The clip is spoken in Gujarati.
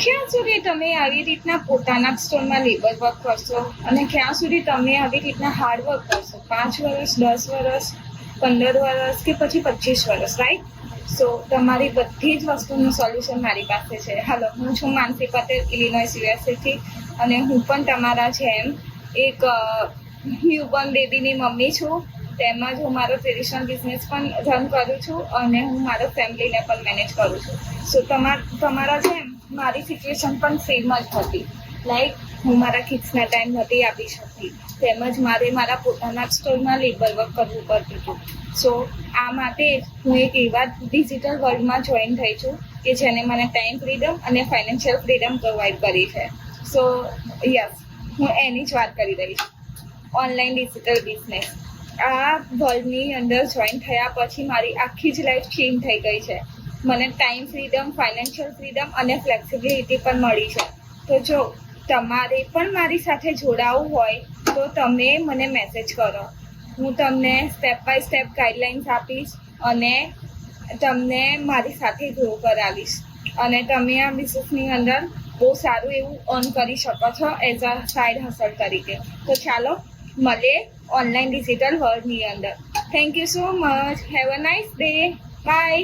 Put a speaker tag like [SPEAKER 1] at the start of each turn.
[SPEAKER 1] ક્યાં સુધી તમે આવી રીતના પોતાના સ્ટોરમાં લેબર વર્ક કરશો અને ક્યાં સુધી તમે આવી રીતના હાર્ડ વર્ક કરશો? 5 વર્ષ, 10 વર્ષ, 15 વર્ષ કે પછી 25 વર્ષ, રાઈટ? સો તમારી બધી જ વસ્તુનું સોલ્યુશન મારી પાસે છે. હાલો, હું છું માનસી પટેલ, ઇલિનોઇસ યુએસએથી, અને હું પણ તમારા જેમ એક ન્યૂબોર્ન બેબીની મમ્મી છું. તેમજ હું મારો ટ્રેડિશનલ બિઝનેસ પણ રન કરું છું અને હું મારો ફેમિલીને પણ મેનેજ કરું છું. સો તમારા જેમ મારી સિચ્યુએશન પણ સેમ જ હતી. લાઈક હું મારા કિડ્સના ટાઈમ નથી આપી શકતી, તેમજ મારે મારા પોતાના સ્ટોરમાં લેબર વર્ક કરવું પડતું હતું. સો આ માટે હું એક એવા ડિજિટલ વર્લ્ડમાં જોઈન થઈ છું કે જેને મને ટાઈમ ફ્રીડમ અને ફાઇનાન્શિયલ ફ્રીડમ પ્રોવાઈડ કરી છે. સો યસ, હું એની જ વાત કરી રહી છું, ઓનલાઈન ડિજિટલ બિઝનેસ. આ વર્લ્ડની અંદર જોઈન થયા પછી મારી આખી જ લાઈફ ચેન્જ થઈ ગઈ છે. મને ટાઈમ ફ્રીડમ, ફાઇનાન્શિયલ ફ્રીડમ અને ફ્લેક્સિબિલિટી પણ મળી છે. તો જો તમારે પણ મારી સાથે જોડાવવું હોય તો તમે મને મેસેજ કરો. હું તમને સ્ટેપ બાય સ્ટેપ ગાઈડલાઇન્સ આપીશ અને તમને મારી સાથે ગ્રો કરાવીશ અને તમે આ બિઝનેસની અંદર બહુ સારું એવું અર્ન કરી શકો છો એઝ અ સાઇડ હસલ તરીકે. તો ચાલો મળીએ ઓનલાઈન ડિજિટલ વર્લ્ડની અંદર. Thank you so much. Have a nice day. By.